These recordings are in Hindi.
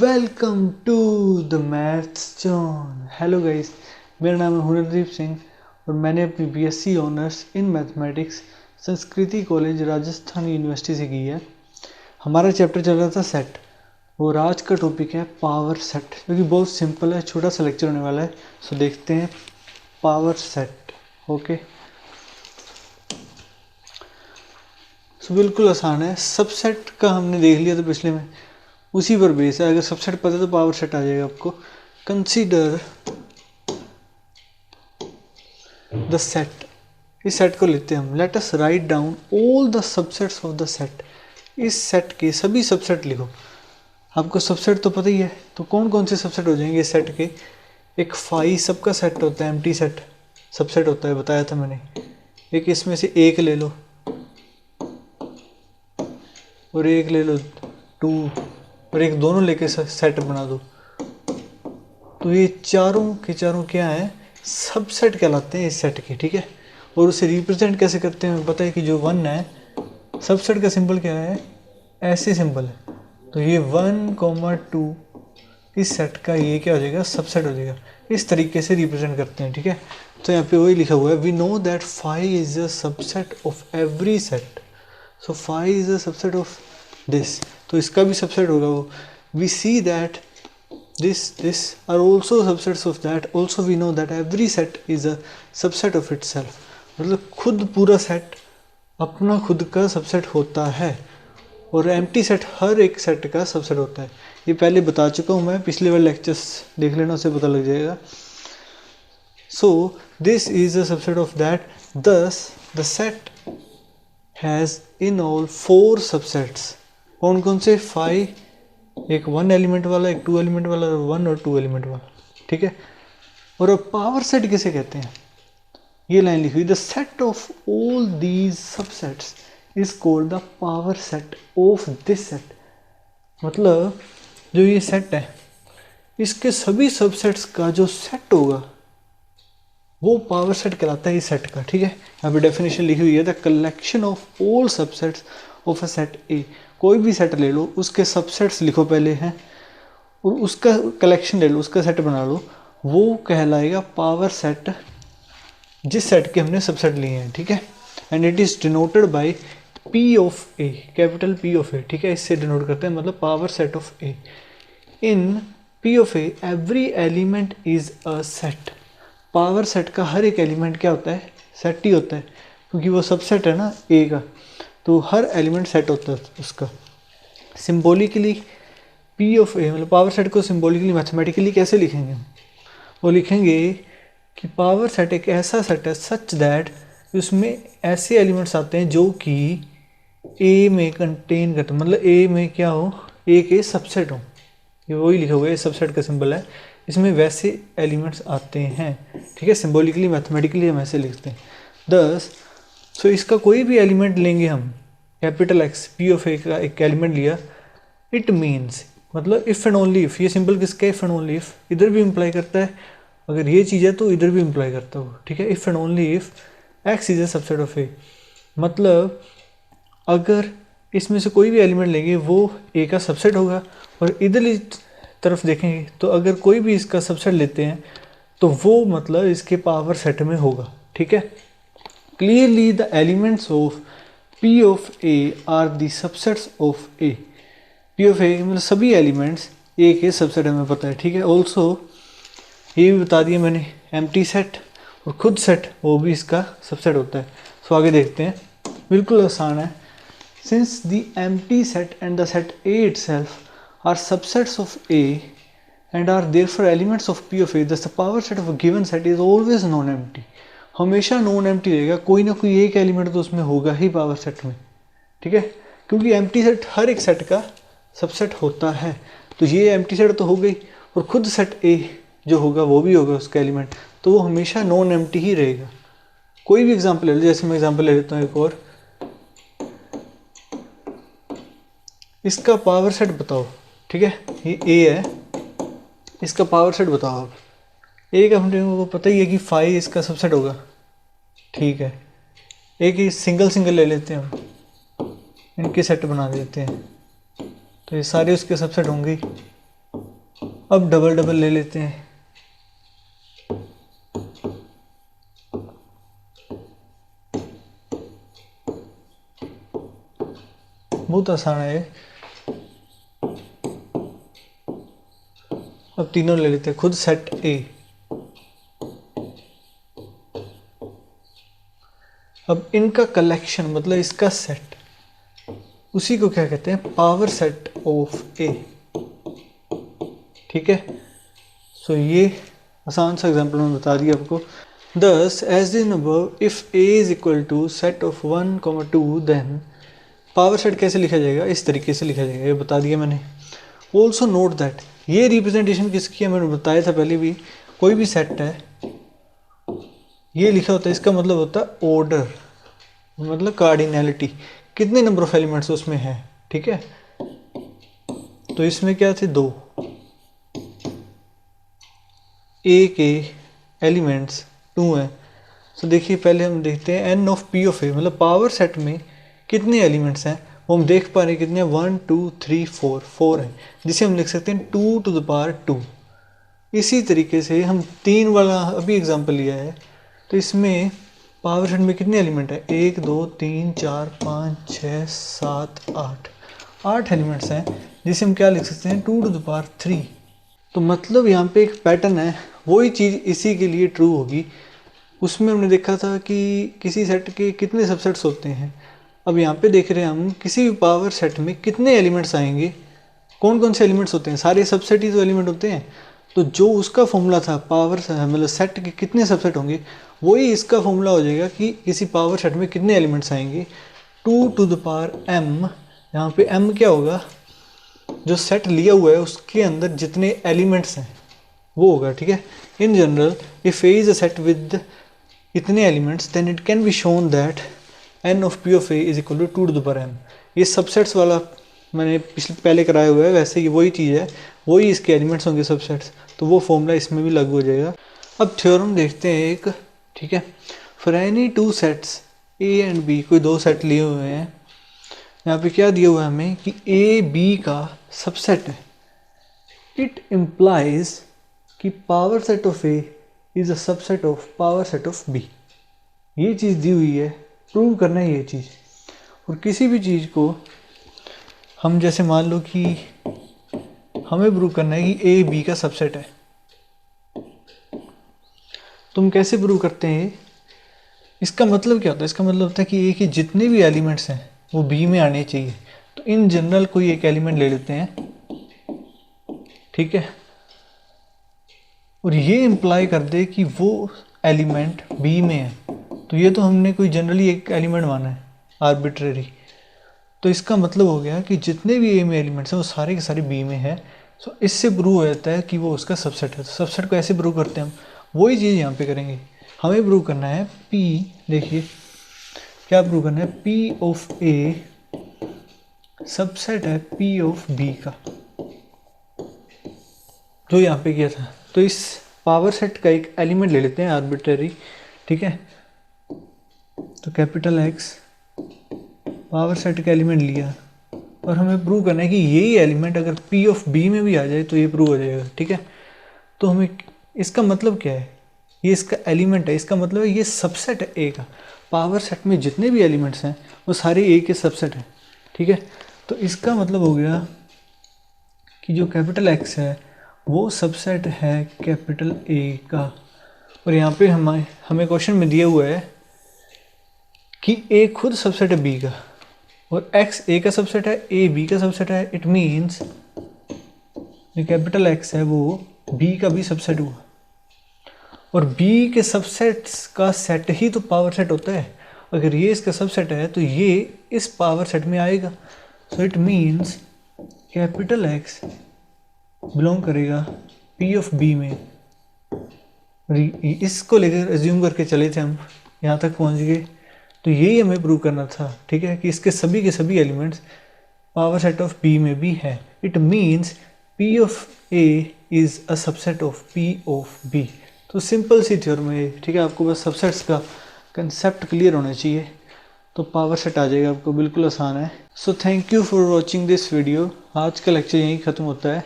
Welcome to the maths zone. Hello guys, मेरा नाम है हुनरदीप सिंह और मैंने अपनी BSc honours in mathematics Sanskriti college Rajasthan university से की है। हमारा चैप्टर चल रहा था सेट और आज का टॉपिक है पावर सेट, जो कि बहुत सिंपल है, छोटा सा लेक्चर होने वाला है। सो देखते हैं पावर सेट। ओके, सो बिल्कुल आसान है। सबसेट का हमने देख लिया था पिछले में, उसी पर बेस है। अगर सबसेट पता है तो पावर सेट आ जाएगा आपको। कंसीडर द सेट, इस सेट को लेते हैं हम। Let us write down all the subsets of the set. इस सेट के सभी सबसेट लिखो। आपको सबसेट तो पता ही है, तो कौन कौन से सबसेट हो जाएंगे इस सेट के। एक फाई सबका सेट होता है, एम्प्टी सेट सबसेट होता है, बताया था मैंने। एक इसमें से एक ले लो और एक ले लो टू और एक दोनों लेके सेट बना दो, तो ये चारों के चारों क्या है, सबसेट कहलाते हैं इस सेट के। ठीक है, और उसे रिप्रेजेंट कैसे करते हैं पता है कि जो वन है, सबसेट का सिंबल क्या है, ऐसे सिंबल है। तो ये 1, 2 इस सेट का ये क्या हो जाएगा, सबसेट हो जाएगा। इस तरीके से रिप्रेजेंट करते हैं। ठीक है, तो यहाँ पे वही लिखा हुआ है, we know that five is a subset of every set. So five is a subset of this, तो इसका भी सबसेट होगा वो। We see that this are also subsets of that. Also we know that every set is a subset of itself. मतलब खुद पूरा सेट अपना खुद का सबसेट होता है और एम्प्टी सेट हर एक सेट का सबसेट होता है। ये पहले बता चुका हूँ मैं, पिछले वाले लेक्चर्स देख लेना, उससे पता लग जाएगा। So this is a subset of that. Thus the set has in all 4 subsets. कौन कौन से? 5, एक 1 एलिमेंट वाला, एक 2 एलिमेंट वाला, 1 और 2 एलिमेंट वाला। ठीक है, और अब पावर सेट किसे कहते हैं, ये लाइन लिखी हुई, the set of all these subsets is called the power set of this set. मतलब जो ये सेट है, इसके सभी सबसेट्स का जो सेट होगा वो पावर सेट कहलाता है इस सेट का। ठीक है, यहाँ पे डेफिनेशन लिखी हुई है, the collection of all subsets of a set ए। कोई भी सेट ले लो, उसके सबसेट्स लिखो पहले हैं, और उसका कलेक्शन ले लो, उसका सेट बना लो, वो कहलाएगा पावर सेट, जिस सेट के हमने सबसेट लिए हैं। ठीक है, and it is denoted by P of A, capital P of A. ठीक है, इससे डिनोट करते हैं, मतलब power set of A. In P of A every element is a set. Power set का हर एक एलिमेंट क्या होता है, सेट ही होता है, क्योंकि वो सबसेट है ना ए का, तो हर एलिमेंट सेट होता है उसका। सिंबॉलिकली पी ऑफ ए, मतलब पावर सेट को सिंबॉलिकली मैथमेटिकली कैसे लिखेंगे हम, वो लिखेंगे कि पावर सेट एक ऐसा सेट है सच दैट उसमें ऐसे एलिमेंट्स आते हैं जो कि ए में कंटेन करते हैं, मतलब ए में क्या हो, ए के सबसेट हो। ये वही लिखा हुआ है, सबसेट का सिंबल है, इसमें वैसे एलिमेंट्स आते हैं। ठीक है, सिंबॉलिकली मैथमेटिकली हम ऐसे लिखते हैं। दस सो इसका कोई भी एलिमेंट लेंगे हम, कैपिटल एक्स, पी ऑफ ए का एक एलिमेंट लिया, इट मीन्स, मतलब इफ़ एंड ओनली इफ़। ये सिंबल किसका, इफ़ एंड ओनली इफ़, इधर भी इम्प्लाई करता है, अगर ये चीज़ है तो इधर भी इम्प्लाई करता हो। ठीक है, if and only if X is a subset of A, मतलब अगर इसमें से कोई भी एलिमेंट लेंगे वो ए का सबसेट होगा, और इधर तरफ देखेंगे तो अगर कोई भी इसका सबसेट लेते हैं तो वो मतलब इसके पावर सेट में होगा। ठीक है, clearly the elements of P of A are the subsets of A. P of A मतलब सभी एलिमेंट्स ए के सबसेट हमें पता है। ठीक है, ऑल्सो ये भी बता दिया मैंने, एम्प्टी सेट और खुद सेट वो भी इसका सबसेट होता है। सो आगे देखते हैं, बिल्कुल आसान है। Since the empty set and the set A itself are subsets of A and are therefore elements of P of A, the power set of a given set is always non empty. हमेशा नॉन एम्प्टी रहेगा, कोई ना कोई एक एलिमेंट तो उसमें होगा ही पावर सेट में। ठीक है, क्योंकि एम्प्टी सेट हर एक सेट का सबसेट होता है, तो ये एम्प्टी सेट तो हो गई, और खुद सेट ए जो होगा वो भी होगा उसका एलिमेंट, तो वो हमेशा नॉन एम्प्टी ही रहेगा। कोई भी एग्जांपल ले लो, जैसे मैं एग्जांपल ले लेता हूँ एक और, इसका पावर सेट बताओ। ठीक है, ये ए है, इसका पावर सेट बताओ आप। ए का हमने को पता ही है कि 5 इसका सबसेट होगा। ठीक है, एक ही सिंगल ले लेते हैं हम, इनके सेट बना देते हैं, तो ये सारे उसके सबसेट होंगे। अब डबल डबल ले लेते हैं। बहुत आसान है। अब तीनों ले लेते हैं खुद सेट ए। अब इनका कलेक्शन मतलब इसका सेट, उसी को क्या कहते हैं, पावर सेट ऑफ ए। ठीक है, सो ये आसान सा एग्जांपल मैंने बता दिया आपको। Thus, as in above, if A is equal to set of 1, 2, then power set कैसे लिखा जाएगा, इस तरीके से लिखा जाएगा, ये बता दिया मैंने। ऑल्सो नोट दैट, ये रिप्रेजेंटेशन किसकी है मैंने बताया था पहले भी। कोई भी सेट है ये लिखा होता है, इसका मतलब होता है ऑर्डर, मतलब कार्डिनैलिटी, कितने नंबर ऑफ एलिमेंट्स उसमें है। ठीक है, तो इसमें क्या थे, 2। ए के एलिमेंट्स 2 हैं। तो देखिए पहले हम देखते हैं N of P of A, मतलब पावर सेट में कितने एलिमेंट्स हैं वो हम देख पा रहे हैं। कितने, 1 2 3 4, 4 हैं, जिसे हम लिख सकते हैं 2 टू द पावर 2। इसी तरीके से हम 3 वाला अभी एग्जांपल लिया है, तो इसमें पावर सेट में कितने एलिमेंट हैं, 1 2 3 4 5 6 7 8, 8 एलिमेंट्स हैं, जिसे हम क्या लिख सकते हैं, 2 टू द पावर 3। तो मतलब यहाँ पे एक पैटर्न है, वही चीज़ इसी के लिए ट्रू होगी। उसमें हमने देखा था कि किसी सेट के कितने सबसेट्स होते हैं। अब यहाँ पे देख रहे हैं हम किसी भी पावर सेट में कितने एलिमेंट्स आएंगे, कौन कौन से एलिमेंट्स होते हैं, सारे सबसेट ही तो एलिमेंट होते हैं। तो जो उसका फॉर्मूला था पावर मतलब सेट के कितने सबसेट होंगे, वही इसका फॉर्मूला हो जाएगा कि किसी पावर सेट में कितने एलिमेंट्स आएंगे, 2 टू द पावर m। यहाँ पे m क्या होगा, जो सेट लिया हुआ है उसके अंदर जितने एलिमेंट्स हैं वो होगा। ठीक है, in general if A is a set with इतने elements then it can be shown that N of P of A is equal to 2 to the power m। ये सबसेट्स वाला मैंने पहले कराया हुआ है, वैसे ये वही चीज़ है, वही इसके एलिमेंट्स होंगे सबसेट्स, तो वो फॉर्मूला इसमें भी लागू हो जाएगा। अब थ्योरम देखते हैं एक। ठीक है, for any 2 sets A and B, कोई 2 सेट लिए हुए हैं, यहाँ पे क्या दिया हुआ है हमें कि ए बी का सबसेट है। इट इम्प्लाइज कि power set of A is a subset of power set of B. ये चीज़ दी हुई है, प्रूव करना है ये चीज़। और किसी भी चीज़ को हम जैसे मान लो कि हमें प्रूव करना है कि ए बी का सबसेट है, तुम कैसे प्रूव करते हैं, इसका मतलब क्या होता है, इसका मतलब होता है कि ए के जितने भी एलिमेंट्स हैं वो बी में आने चाहिए। तो इन जनरल कोई एक एलिमेंट ले लेते हैं, ठीक है, और ये इम्प्लाई कर दे कि वो एलिमेंट बी में है। तो ये तो हमने कोई जनरली एक एलिमेंट माना है, आर्बिट्रेरी। तो इसका मतलब हो गया कि जितने भी ए में एलिमेंट्स हैं वो सारे के सारे बी में है। सो इससे प्रूव हो जाता है कि वो उसका सबसेट है। तो सबसेट को ऐसे प्रूव करते हैं हम, वही चीज़ यहाँ पे करेंगे। हमें प्रूव करना है पी, देखिए क्या प्रूव करना है, पी ऑफ ए सबसेट है पी ऑफ बी का, जो यहाँ पे किया था। तो इस पावर सेट का एक एलिमेंट ले लेते हैं आर्बिट्रेरी, ठीक है। तो कैपिटल एक्स पावर सेट का एलिमेंट लिया और हमें प्रूव करना है कि यही एलिमेंट अगर पी ऑफ बी में भी आ जाए तो ये प्रूव हो जाएगा, ठीक है। तो हमें इसका मतलब क्या है, ये इसका एलिमेंट है, इसका मतलब है ये सबसेट है ए का। पावर सेट में जितने भी एलिमेंट्स हैं वो सारे ए के सबसेट हैं, ठीक है। तो इसका मतलब हो गया कि जो कैपिटल एक्स है वो सबसेट है कैपिटल ए का। और यहाँ पे हमें क्वेश्चन में दिया हुआ है कि ए खुद सबसेट है बी का और एक्स ए का सबसेट है, ए बी का सबसेट है। इट मीन्स जो कैपिटल एक्स है वो बी का भी सबसेट हुआ, और बी के सबसेट्स का सेट ही तो पावर सेट होता है। अगर ये इसका सबसेट है तो ये इस पावर सेट में आएगा। So it means capital x belong करेगा पी ऑफ बी में। इसको लेकर एज्यूम करके चले थे हम, यहाँ तक पहुँच गए। तो यही हमें प्रूव करना था, ठीक है, कि इसके सभी के सभी elements power set of B में भी है। It means P of A is a subset of P of B. तो सिंपल सी थ्योरम है, ठीक है। आपको बस सबसेट्स का कंसेप्ट क्लियर होना चाहिए तो पावर सेट आ जाएगा आपको, बिल्कुल आसान है। So thank you for watching this video. आज का लेक्चर यहीं ख़त्म होता है।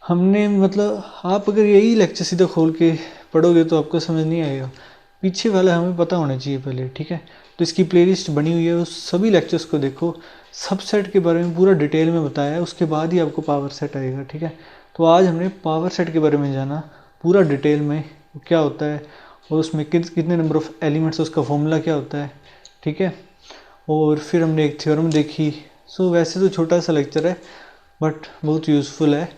हमने मतलब आप अगर यही लेक्चर सीधा खोल के पढ़ोगे तो आपको समझ नहीं आएगा, पीछे वाला हमें पता होना चाहिए पहले, ठीक है। तो इसकी प्लेलिस्ट बनी हुई है, उस सभी लेक्चर्स को देखो, सबसेट के बारे में पूरा डिटेल में बताया है, उसके बाद ही आपको पावर सेट आएगा, ठीक है। तो आज हमने पावर सेट के बारे में जाना पूरा डिटेल में, क्या होता है और उसमें कितने नंबर ऑफ एलिमेंट्स, उसका फॉर्मूला क्या होता है, ठीक है। और फिर हमने एक थ्योरम देखी। सो वैसे तो छोटा सा लेक्चर है बट बहुत यूज़फुल है।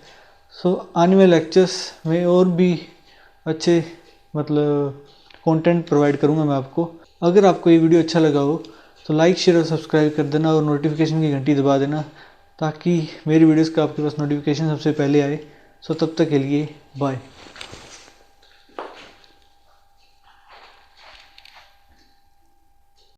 सो आने वाले लेक्चर्स में और भी अच्छे मतलब कंटेंट प्रोवाइड करूँगा मैं आपको। अगर आपको ये वीडियो अच्छा लगा हो तो लाइक शेयर और सब्सक्राइब कर देना और नोटिफिकेशन की घंटी दबा देना, ताकि मेरी वीडियोस का आपके पास नोटिफिकेशन सबसे पहले आए। सो तब तक के लिए बाय।